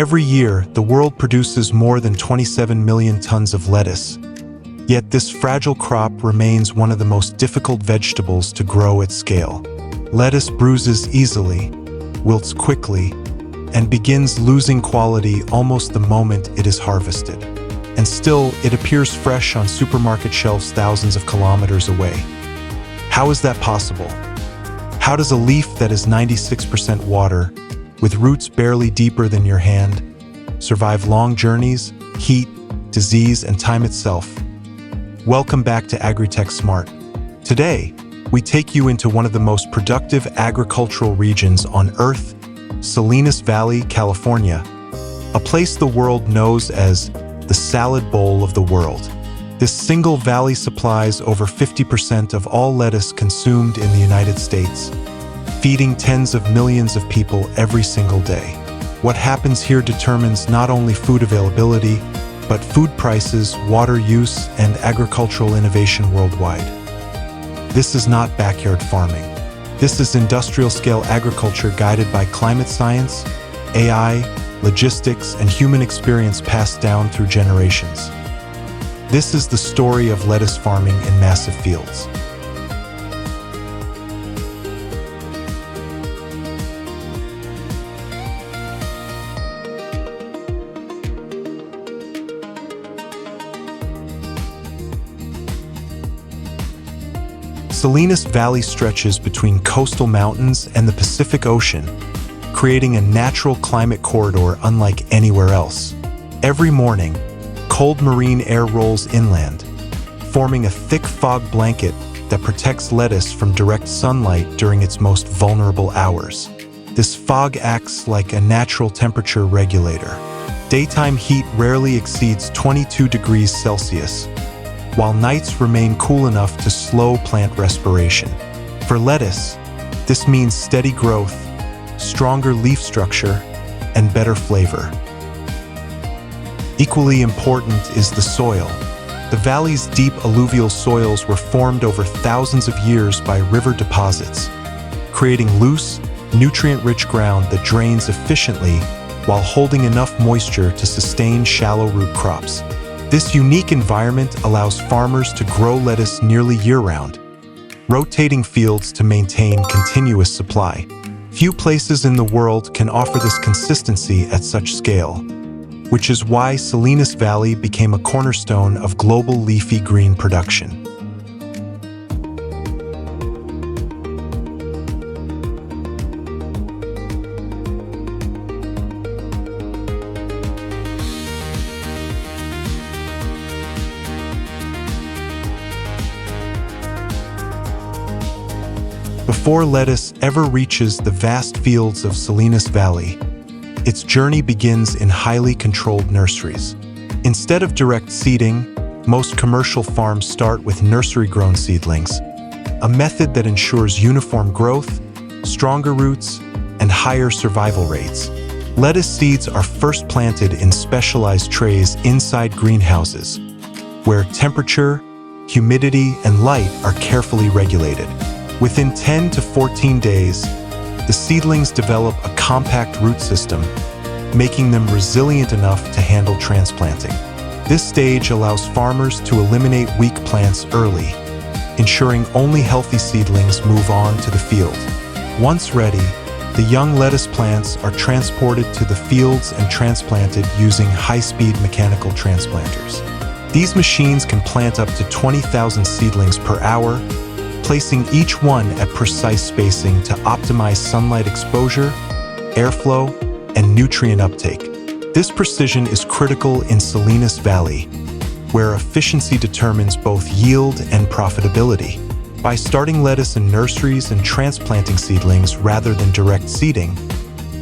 Every year, the world produces more than 27 million tons of lettuce. Yet this fragile crop remains one of the most difficult vegetables to grow at scale. Lettuce bruises easily, wilts quickly, and begins losing quality almost the moment it is harvested. And still, it appears fresh on supermarket shelves thousands of kilometers away. How is that possible? How does a leaf that is 96% water, with roots barely deeper than your hand, survive long journeys, heat, disease, and time itself? Welcome back to AgriTech Smart. Today, we take you into one of the most productive agricultural regions on Earth, Salinas Valley, California, a place the world knows as the salad bowl of the world. This single valley supplies over 50% of all lettuce consumed in the United States, feeding tens of millions of people every single day. What happens here determines not only food availability, but food prices, water use, and agricultural innovation worldwide. This is not backyard farming. This is industrial-scale agriculture guided by climate science, AI, logistics, and human experience passed down through generations. This is the story of lettuce farming in massive fields. Salinas Valley stretches between coastal mountains and the Pacific Ocean, creating a natural climate corridor unlike anywhere else. Every morning, cold marine air rolls inland, forming a thick fog blanket that protects lettuce from direct sunlight during its most vulnerable hours. This fog acts like a natural temperature regulator. Daytime heat rarely exceeds 22 degrees Celsius, while nights remain cool enough to slow plant respiration. For lettuce, this means steady growth, stronger leaf structure, and better flavor. Equally important is the soil. The valley's deep alluvial soils were formed over thousands of years by river deposits, creating loose, nutrient-rich ground that drains efficiently while holding enough moisture to sustain shallow root crops. This unique environment allows farmers to grow lettuce nearly year-round, rotating fields to maintain continuous supply. Few places in the world can offer this consistency at such scale, which is why Salinas Valley became a cornerstone of global leafy green production. Before lettuce ever reaches the vast fields of Salinas Valley, its journey begins in highly controlled nurseries. Instead of direct seeding, most commercial farms start with nursery-grown seedlings, a method that ensures uniform growth, stronger roots, and higher survival rates. Lettuce seeds are first planted in specialized trays inside greenhouses, where temperature, humidity, and light are carefully regulated. Within 10 to 14 days, the seedlings develop a compact root system, making them resilient enough to handle transplanting. This stage allows farmers to eliminate weak plants early, ensuring only healthy seedlings move on to the field. Once ready, the young lettuce plants are transported to the fields and transplanted using high-speed mechanical transplanters. These machines can plant up to 20,000 seedlings per hour, placing each one at precise spacing to optimize sunlight exposure, airflow, and nutrient uptake. This precision is critical in Salinas Valley, where efficiency determines both yield and profitability. By starting lettuce in nurseries and transplanting seedlings rather than direct seeding,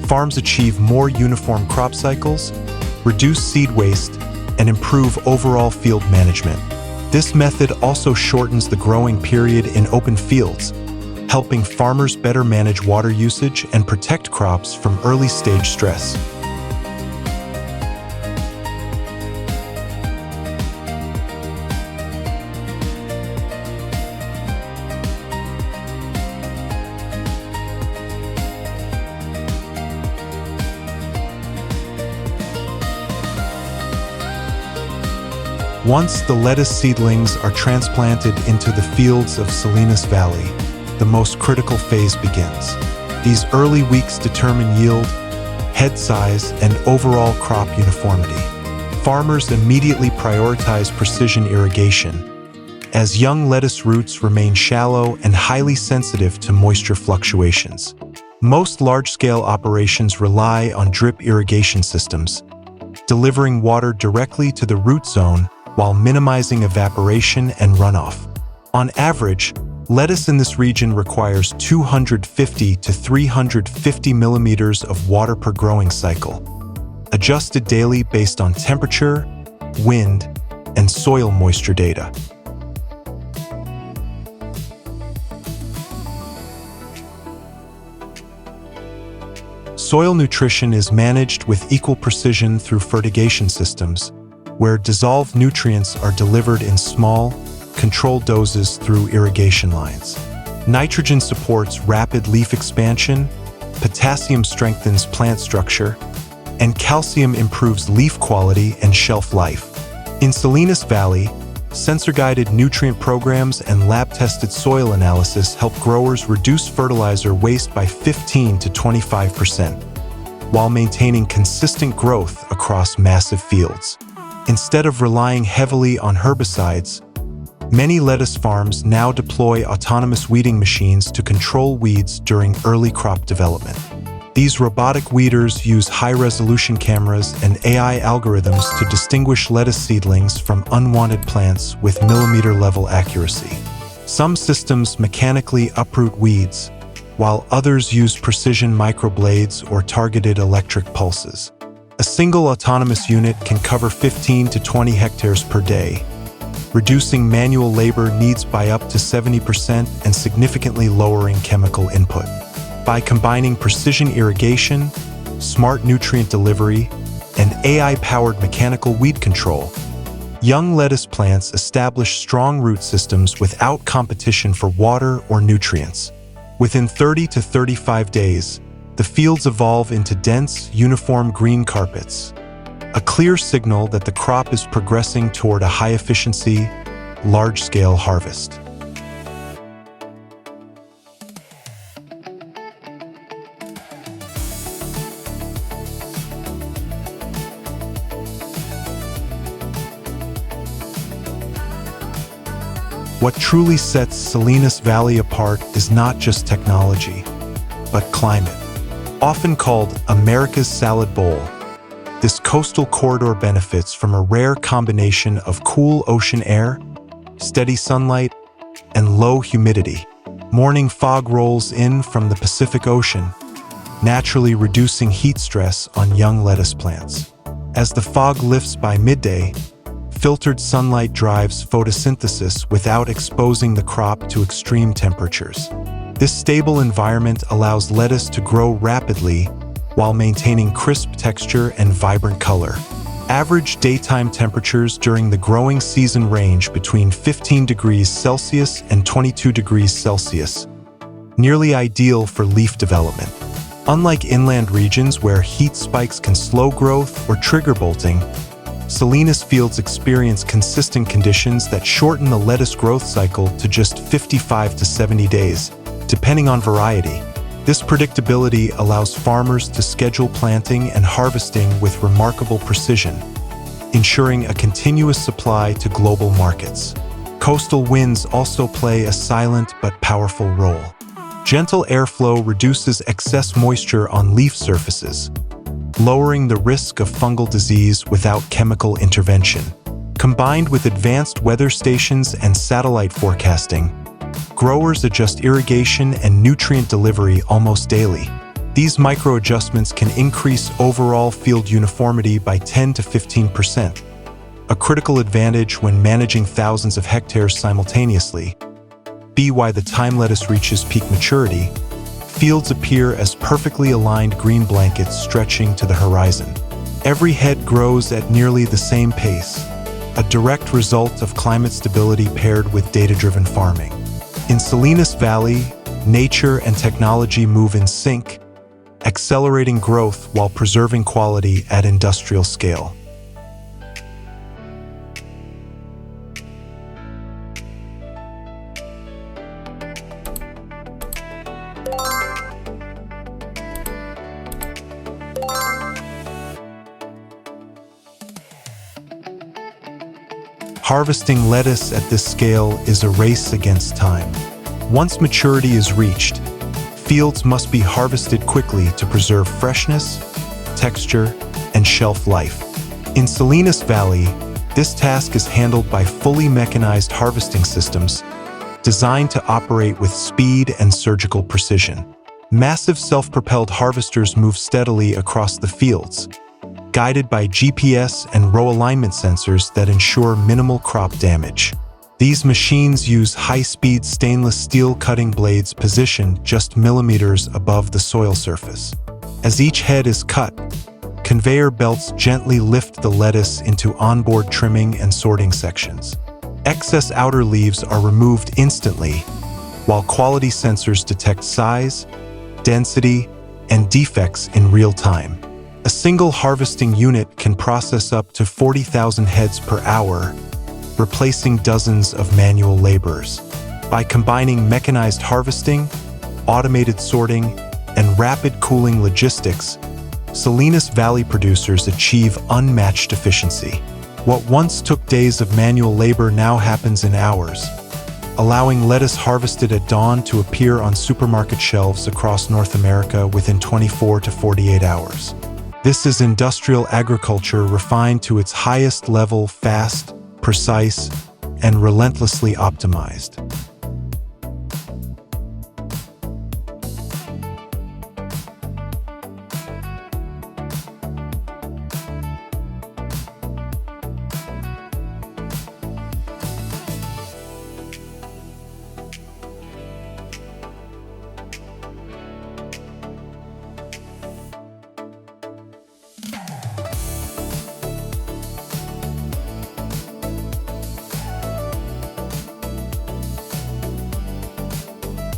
farms achieve more uniform crop cycles, reduce seed waste, and improve overall field management. This method also shortens the growing period in open fields, helping farmers better manage water usage and protect crops from early-stage stress. Once the lettuce seedlings are transplanted into the fields of Salinas Valley, the most critical phase begins. These early weeks determine yield, head size, and overall crop uniformity. Farmers immediately prioritize precision irrigation, as young lettuce roots remain shallow and highly sensitive to moisture fluctuations. Most large-scale operations rely on drip irrigation systems, delivering water directly to the root zone while minimizing evaporation and runoff. On average, lettuce in this region requires 250 to 350 millimeters of water per growing cycle, adjusted daily based on temperature, wind, and soil moisture data. Soil nutrition is managed with equal precision through fertigation systems, where dissolved nutrients are delivered in small, controlled doses through irrigation lines. Nitrogen supports rapid leaf expansion, potassium strengthens plant structure, and calcium improves leaf quality and shelf life. In Salinas Valley, sensor-guided nutrient programs and lab-tested soil analysis help growers reduce fertilizer waste by 15 to 25%, while maintaining consistent growth across massive fields. Instead of relying heavily on herbicides, many lettuce farms now deploy autonomous weeding machines to control weeds during early crop development. These robotic weeders use high-resolution cameras and AI algorithms to distinguish lettuce seedlings from unwanted plants with millimeter-level accuracy. Some systems mechanically uproot weeds, while others use precision microblades or targeted electric pulses. A single autonomous unit can cover 15 to 20 hectares per day, reducing manual labor needs by up to 70% and significantly lowering chemical input. By combining precision irrigation, smart nutrient delivery, and AI-powered mechanical weed control, young lettuce plants establish strong root systems without competition for water or nutrients. Within 30 to 35 days, the fields evolve into dense, uniform green carpets, a clear signal that the crop is progressing toward a high-efficiency, large-scale harvest. What truly sets Salinas Valley apart is not just technology, but climate. Often called America's Salad Bowl, this coastal corridor benefits from a rare combination of cool ocean air, steady sunlight, and low humidity. Morning fog rolls in from the Pacific Ocean, naturally reducing heat stress on young lettuce plants. As the fog lifts by midday, filtered sunlight drives photosynthesis without exposing the crop to extreme temperatures. This stable environment allows lettuce to grow rapidly while maintaining crisp texture and vibrant color. Average daytime temperatures during the growing season range between 15 degrees Celsius and 22 degrees Celsius, nearly ideal for leaf development. Unlike inland regions where heat spikes can slow growth or trigger bolting, Salinas fields experience consistent conditions that shorten the lettuce growth cycle to just 55 to 70 days, depending on variety. This predictability allows farmers to schedule planting and harvesting with remarkable precision, ensuring a continuous supply to global markets. Coastal winds also play a silent but powerful role. Gentle airflow reduces excess moisture on leaf surfaces, lowering the risk of fungal disease without chemical intervention. Combined with advanced weather stations and satellite forecasting, growers adjust irrigation and nutrient delivery almost daily. These micro-adjustments can increase overall field uniformity by 10 to 15%, a critical advantage when managing thousands of hectares simultaneously. By the time lettuce reaches peak maturity, fields appear as perfectly aligned green blankets stretching to the horizon. Every head grows at nearly the same pace, a direct result of climate stability paired with data-driven farming. In Salinas Valley, nature and technology move in sync, accelerating growth while preserving quality at industrial scale. Harvesting lettuce at this scale is a race against time. Once maturity is reached, fields must be harvested quickly to preserve freshness, texture, and shelf life. In Salinas Valley, this task is handled by fully mechanized harvesting systems designed to operate with speed and surgical precision. Massive self-propelled harvesters move steadily across the fields, guided by GPS and row alignment sensors that ensure minimal crop damage. These machines use high-speed stainless steel cutting blades positioned just millimeters above the soil surface. As each head is cut, conveyor belts gently lift the lettuce into onboard trimming and sorting sections. Excess outer leaves are removed instantly, while quality sensors detect size, density, and defects in real time. A single harvesting unit can process up to 40,000 heads per hour, replacing dozens of manual laborers. By combining mechanized harvesting, automated sorting, and rapid cooling logistics, Salinas Valley producers achieve unmatched efficiency. What once took days of manual labor now happens in hours, allowing lettuce harvested at dawn to appear on supermarket shelves across North America within 24 to 48 hours. This is industrial agriculture refined to its highest level, fast, precise, and relentlessly optimized.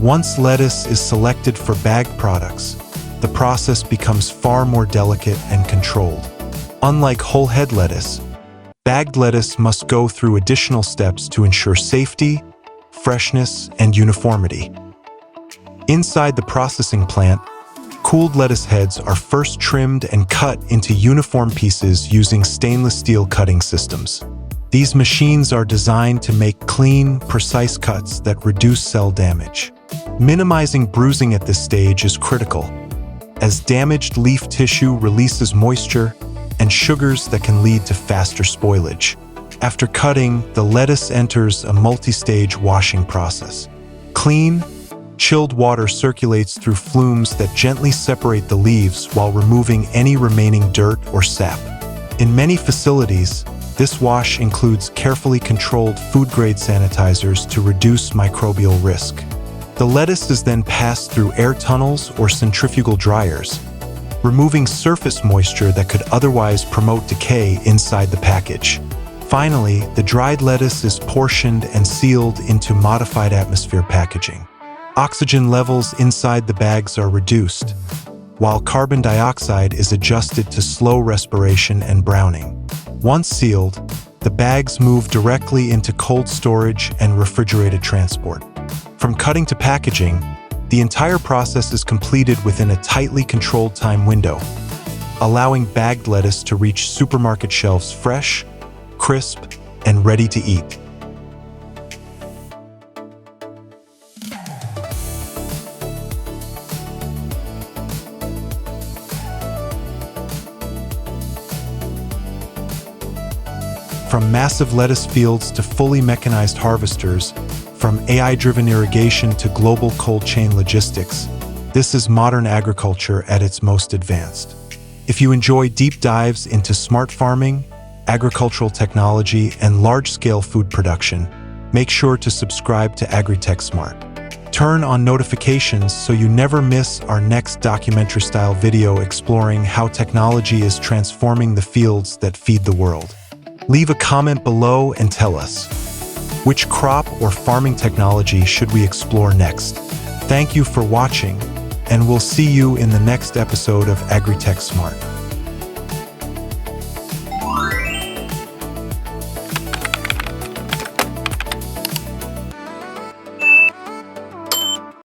Once lettuce is selected for bagged products, the process becomes far more delicate and controlled. Unlike whole head lettuce, bagged lettuce must go through additional steps to ensure safety, freshness, and uniformity. Inside the processing plant, cooled lettuce heads are first trimmed and cut into uniform pieces using stainless steel cutting systems. These machines are designed to make clean, precise cuts that reduce cell damage. Minimizing bruising at this stage is critical, as damaged leaf tissue releases moisture and sugars that can lead to faster spoilage. After cutting, the lettuce enters a multi-stage washing process. Clean, chilled water circulates through flumes that gently separate the leaves while removing any remaining dirt or sap. In many facilities, this wash includes carefully controlled food-grade sanitizers to reduce microbial risk. The lettuce is then passed through air tunnels or centrifugal dryers, removing surface moisture that could otherwise promote decay inside the package. Finally, the dried lettuce is portioned and sealed into modified atmosphere packaging. Oxygen levels inside the bags are reduced, while carbon dioxide is adjusted to slow respiration and browning. Once sealed, the bags move directly into cold storage and refrigerated transport. From cutting to packaging, the entire process is completed within a tightly controlled time window, allowing bagged lettuce to reach supermarket shelves fresh, crisp, and ready to eat. From massive lettuce fields to fully mechanized harvesters, from AI-driven irrigation to global cold chain logistics, this is modern agriculture at its most advanced. If you enjoy deep dives into smart farming, agricultural technology, and large-scale food production, make sure to subscribe to AgriTech Smart. Turn on notifications so you never miss our next documentary-style video exploring how technology is transforming the fields that feed the world. Leave a comment below and tell us, which crop or farming technology should we explore next? Thank you for watching, and we'll see you in the next episode of AgriTech Smart.